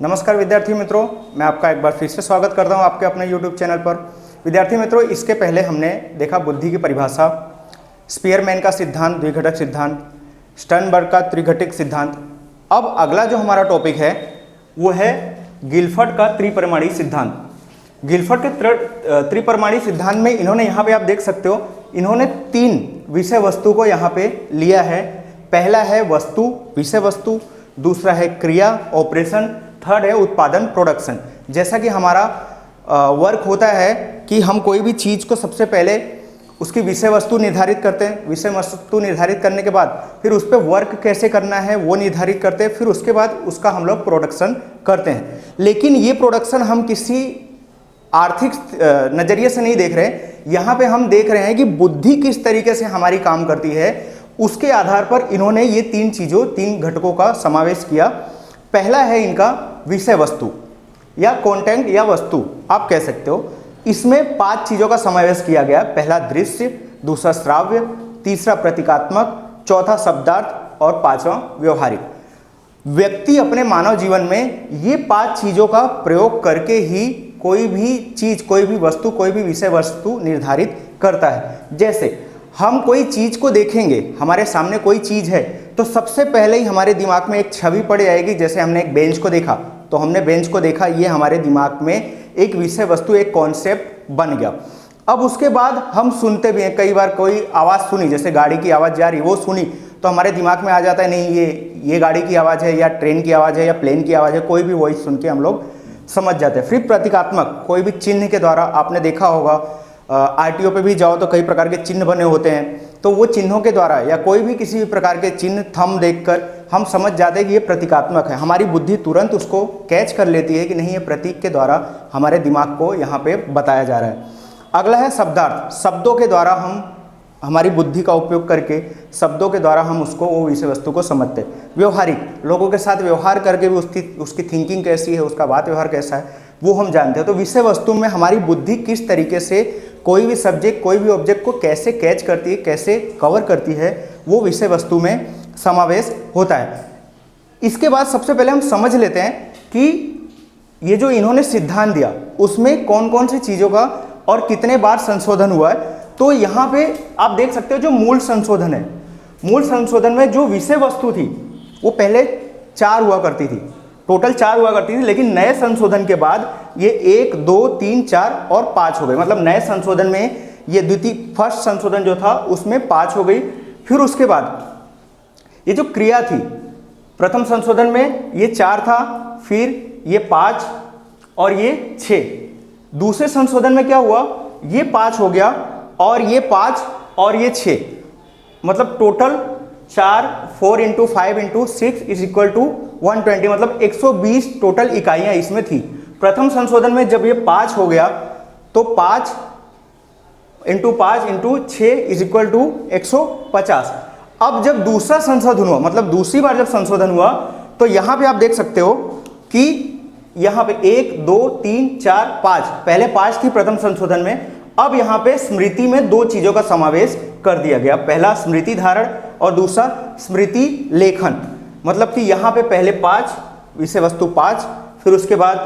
नमस्कार विद्यार्थी मित्रों, मैं आपका एक बार फिर से स्वागत करता हूं आपके अपने YouTube चैनल पर। विद्यार्थी मित्रों, इसके पहले हमने देखा बुद्धि की परिभाषा, स्पीयरमैन का सिद्धांत, द्विघटक सिद्धांत, स्टर्नबर्ग का त्रिघटिक सिद्धांत। अब अगला जो हमारा टॉपिक है वो है गिलफर्ड का त्रिपरिमाणिक सिद्धांत। गिलफर्ड के त्रिपरिमाणिक सिद्धांत में इन्होंने यहाँ पे आप देख सकते हो, इन्होंने 3 विषय वस्तु को यहाँ पे लिया है। पहला है वस्तु, विषय वस्तु, दूसरा है क्रिया, ऑपरेशन, थर्ड है उत्पादन, प्रोडक्शन। जैसा कि हमारा वर्क होता है कि हम कोई भी चीज़ को सबसे पहले उसकी विषय वस्तु निर्धारित करते हैं, विषय वस्तु निर्धारित करने के बाद फिर उस पर वर्क कैसे करना है वो निर्धारित करते हैं, फिर उसके बाद उसका हम लोग प्रोडक्शन करते हैं। लेकिन ये प्रोडक्शन हम किसी आर्थिक नज़रिए से नहीं देख रहे हैं, यहाँ पे हम देख रहे हैं कि बुद्धि किस तरीके से हमारी काम करती है। उसके आधार पर इन्होंने ये 3 घटकों का समावेश किया। पहला है इनका विषय वस्तु या कंटेंट या वस्तु आप कह सकते हो। इसमें 5 चीज़ों का समावेश किया गया। पहला दृश्य, दूसरा श्राव्य, तीसरा प्रतीकात्मक, चौथा शब्दार्थ और 5वां व्यवहारिक। व्यक्ति अपने मानव जीवन में ये 5 चीज़ों का प्रयोग करके ही कोई भी चीज़, कोई भी वस्तु, कोई भी विषय वस्तु निर्धारित करता है। जैसे हम कोई चीज़ को देखेंगे, हमारे सामने कोई चीज़ है तो सबसे पहले ही हमारे दिमाग में एक छवि पड़ जाएगी। जैसे हमने एक बेंच को देखा तो हमने बेंच को देखा, ये हमारे दिमाग में एक विषय वस्तु, एक कॉन्सेप्ट बन गया। अब उसके बाद हम सुनते भी हैं, कई बार कोई आवाज़ सुनी, जैसे गाड़ी की आवाज़ जा रही, वो सुनी तो हमारे दिमाग में आ जाता है नहीं ये गाड़ी की आवाज़ है या ट्रेन की आवाज़ है या प्लेन की आवाज़ है, कोई भी वॉइस सुन के हम लोग समझ जाते हैं। फिर प्रतीकात्मक, कोई भी चिन्ह के द्वारा, आपने देखा होगा आरटीओ पे भी जाओ तो कई प्रकार के चिन्ह बने होते हैं, तो वो चिन्हों के द्वारा या कोई भी किसी भी प्रकार के चिन्ह, थंब देखकर हम समझ जाते हैं कि ये प्रतीकात्मक है। हमारी बुद्धि तुरंत उसको कैच कर लेती है कि नहीं, ये प्रतीक के द्वारा हमारे दिमाग को यहाँ पे बताया जा रहा है। अगला है शब्दार्थ। शब्दों के द्वारा हम, हमारी बुद्धि का उपयोग करके शब्दों के द्वारा हम उसको, वो विषय वस्तु को समझते हैं। व्यवहारिक, लोगों के साथ व्यवहार करके भी उसकी थिंकिंग कैसी है, उसका बात व्यवहार कैसा है वो हम जानते हैं। तो विषय वस्तु में हमारी बुद्धि किस तरीके से कोई भी सब्जेक्ट, कोई भी ऑब्जेक्ट को कैसे कैच करती है, कैसे कवर करती है, वो विषय वस्तु में समावेश होता है। इसके बाद सबसे पहले हम समझ लेते हैं कि ये जो इन्होंने सिद्धांत दिया उसमें कौन कौन सी चीज़ों का और कितने बार संशोधन हुआ है। तो यहाँ पे आप देख सकते हो जो मूल संशोधन है, मूल संशोधन में जो विषय वस्तु थी वो पहले 4 हुआ करती थी, टोटल 4 हुआ करती थी, लेकिन नए संशोधन के बाद ये 1, 2, 3, 4 और 5 हो गए। मतलब नए संशोधन में ये फर्स्ट संशोधन जो था उसमें 5 हो गई। फिर उसके बाद ये जो क्रिया थी, प्रथम संशोधन में ये 4 था, फिर ये 5 और ये 6। दूसरे संशोधन में क्या हुआ, ये 5 हो गया और ये 5 और ये 6, मतलब टोटल 4 × 5 × 6 = 120, मतलब 120 टोटल इकाइयाँ इसमें थी। प्रथम संशोधन में जब ये 5 हो गया तो 5 × 5 × 6 = 150। अब जब दूसरा संशोधन हुआ, मतलब दूसरी बार जब संशोधन हुआ, तो यहाँ पे आप देख सकते हो कि यहाँ पे 1, 2, 3, 4, 5, पहले 5 थी प्रथम संशोधन में। अब यहाँ पे स्मृति में 2 चीज़ों का समावेश कर दिया गया। पहला स्मृति धारण और दूसरा स्मृति लेखन। मतलब कि यहाँ पे पहले 5 विषय वस्तु 5, फिर उसके बाद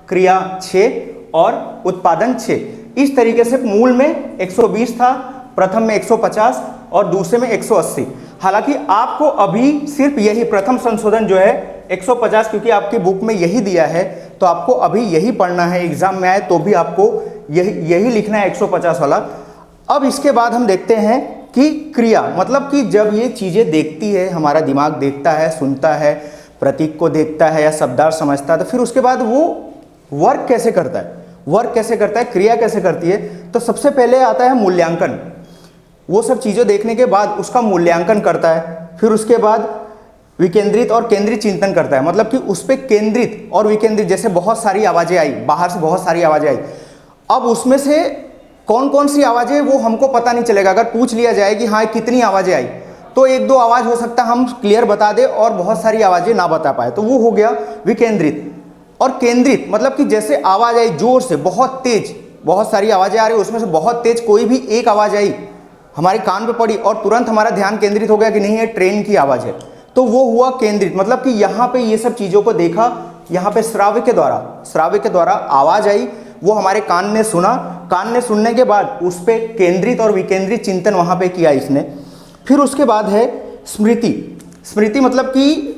क्रिया 6 और उत्पादन 6। इस तरीके से मूल में 120 था, प्रथम में 150 और दूसरे में 180। हालांकि आपको अभी सिर्फ यही प्रथम संशोधन जो है 150, क्योंकि आपकी बुक में यही दिया है तो आपको अभी यही पढ़ना है। एग्जाम में आए तो भी आपको यही लिखना है 150 वाला। अब इसके बाद हम देखते हैं कि क्रिया, मतलब कि जब ये चीज़ें देखती है, हमारा दिमाग देखता है, सुनता है, प्रतीक को देखता है या शब्दार्थ समझता है, तो फिर उसके बाद वो वर्क कैसे करता है, क्रिया कैसे करती है। तो सबसे पहले आता है मूल्यांकन। वो सब चीज़ें देखने के बाद उसका मूल्यांकन करता है। फिर उसके बाद विकेंद्रित और केंद्रित चिंतन करता है, मतलब कि उस पर केंद्रित और विकेंद्रित। जैसे बहुत सारी आवाज़ें आई, बाहर से बहुत सारी आवाज़ें आई, अब उसमें से कौन कौन सी आवाज़ें वो हमको पता नहीं चलेगा। अगर पूछ लिया जाए कि हाँ कितनी आवाज़ें आई, तो 1-2 आवाज़ हो सकता है हम क्लियर बता दें और बहुत सारी आवाज़ें ना बता पाए, तो वो हो गया विकेंद्रित। और केंद्रित मतलब कि जैसे आवाज़ आई जोर से, बहुत तेज, बहुत सारी आवाज़ें आ रही, उसमें से बहुत तेज कोई भी एक आवाज़ आई, हमारे कान पे पड़ी और तुरंत हमारा ध्यान केंद्रित हो गया कि नहीं ये ट्रेन की आवाज़ है, तो वो हुआ केंद्रित। मतलब कि यहाँ पे ये सब चीज़ों को देखा, यहाँ पे श्राव्य के द्वारा आवाज आई, वो हमारे कान ने सुना, कान ने सुनने के बाद उस पर केंद्रित और विकेंद्रित चिंतन वहाँ पे किया इसने। फिर उसके बाद है स्मृति मतलब कि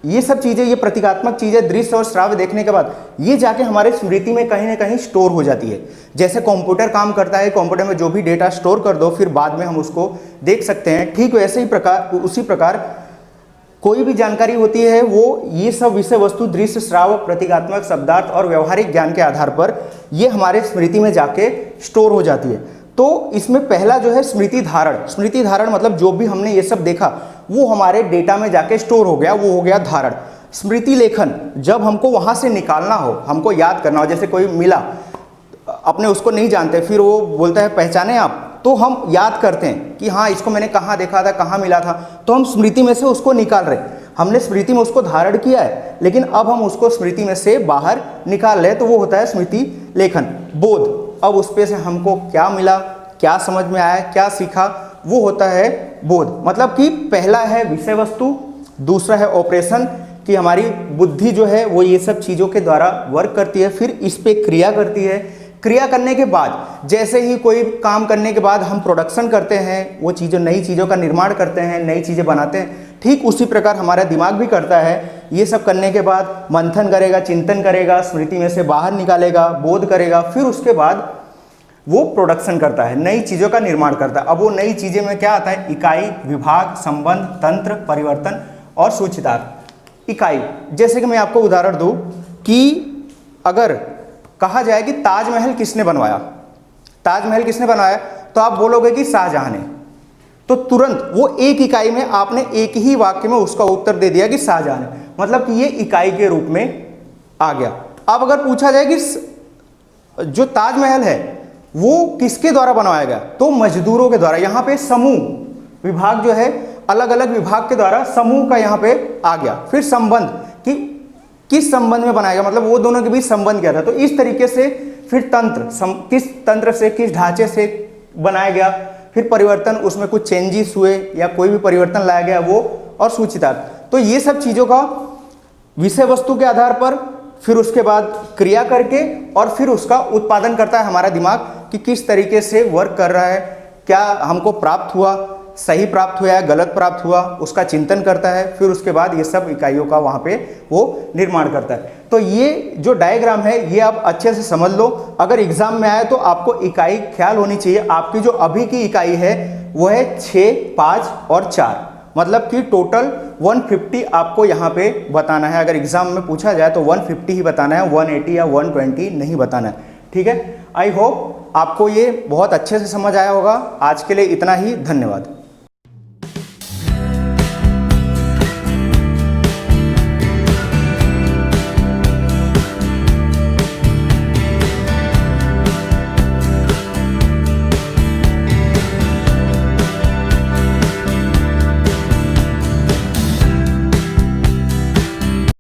ये सब चीज़ें, ये प्रतीकात्मक चीज़ें दृश्य और श्राव्य देखने के बाद ये जाके हमारे स्मृति में कहीं ना कहीं स्टोर हो जाती है। जैसे कंप्यूटर काम करता है, कंप्यूटर में जो भी डेटा स्टोर कर दो फिर बाद में हम उसको देख सकते हैं, ठीक वैसे ही उसी प्रकार कोई भी जानकारी होती है वो ये सब विषय वस्तु दृश्य श्राव्य प्रतीकात्मक शब्दार्थ और व्यवहारिक ज्ञान के आधार पर ये हमारे स्मृति में जाके स्टोर हो जाती है। तो इसमें पहला जो है स्मृति धारण मतलब जो भी हमने ये सब देखा वो हमारे डेटा में जाके स्टोर हो गया, वो हो गया धारण। स्मृति लेखन, जब हमको वहाँ से निकालना हो, हमको याद करना हो, जैसे कोई मिला अपने उसको नहीं जानते, फिर वो बोलता है पहचाने आप, तो हम याद करते हैं कि हाँ इसको मैंने कहाँ देखा था, कहाँ मिला था, तो हम स्मृति में से उसको निकाल रहे, हमने स्मृति में उसको धारण किया है लेकिन अब हम उसको स्मृति में से बाहर निकाल रहे, तो वो होता है स्मृति लेखन। बोध, अब उस पे से हमको क्या मिला, क्या समझ में आया, क्या सीखा, वो होता है बोध। मतलब कि पहला है विषय वस्तु, दूसरा है ऑपरेशन कि हमारी बुद्धि जो है वो ये सब चीज़ों के द्वारा वर्क करती है, फिर इस पे क्रिया करती है। क्रिया करने के बाद जैसे ही कोई काम करने के बाद हम प्रोडक्शन करते हैं, वो चीज़ों नई चीज़ों का निर्माण करते हैं, नई चीज़ें बनाते हैं, ठीक उसी प्रकार हमारा दिमाग भी करता है। ये सब करने के बाद मंथन करेगा, चिंतन करेगा, स्मृति में से बाहर निकालेगा, बोध करेगा, फिर उसके बाद वो प्रोडक्शन करता है, नई चीज़ों का निर्माण करता है। अब वो नई चीज़ें में क्या आता है, इकाई, विभाग, संबंध, तंत्र, परिवर्तन और सूचितार्थ। इकाई, जैसे कि मैं आपको उदाहरण दूं कि अगर कहा जाए कि ताजमहल किसने बनवाया, ताजमहल किसने बनाया, तो आप बोलोगे कि शाहजहां ने, तो तुरंत वो एक इकाई में आपने एक ही वाक्य में उसका उत्तर दे दिया कि शाहजहां ने, मतलब कि ये इकाई के रूप में आ गया। अब अगर पूछा जाए कि जो ताजमहल है वो किसके द्वारा बनवाया गया, तो मजदूरों के द्वारा। यहाँ पे समूह विभाग जो है अलग अलग विभाग के द्वारा समूह का यहाँ पे आ गया। फिर संबंध कि किस संबंध में बनाया गया, मतलब वो दोनों के बीच संबंध क्या था, तो इस तरीके से। फिर तंत्र, किस तंत्र से, किस ढांचे से बनाया गया। फिर परिवर्तन, उसमें कुछ चेंजेस हुए या कोई भी परिवर्तन लाया गया वो, और सूचितार्थ। तो ये सब चीज़ों का विषय वस्तु के आधार पर, फिर उसके बाद क्रिया करके और फिर उसका उत्पादन करता है हमारा दिमाग कि किस तरीके से वर्क कर रहा है, क्या हमको प्राप्त हुआ, सही प्राप्त हुआ या गलत प्राप्त हुआ, उसका चिंतन करता है। फिर उसके बाद ये सब इकाइयों का वहाँ पे वो निर्माण करता है। तो ये जो डायग्राम है ये आप अच्छे से समझ लो, अगर एग्जाम में आए तो आपको इकाई ख्याल होनी चाहिए। आपकी जो अभी की इकाई है वो है 6, 5 और 4, मतलब कि टोटल 150 आपको यहाँ पे बताना है। अगर एग्जाम में पूछा जाए तो 150 ही बताना है, 180 या 120 नहीं बताना है, ठीक है। आई होप आपको ये बहुत अच्छे से समझ आया होगा। आज के लिए इतना ही, धन्यवाद।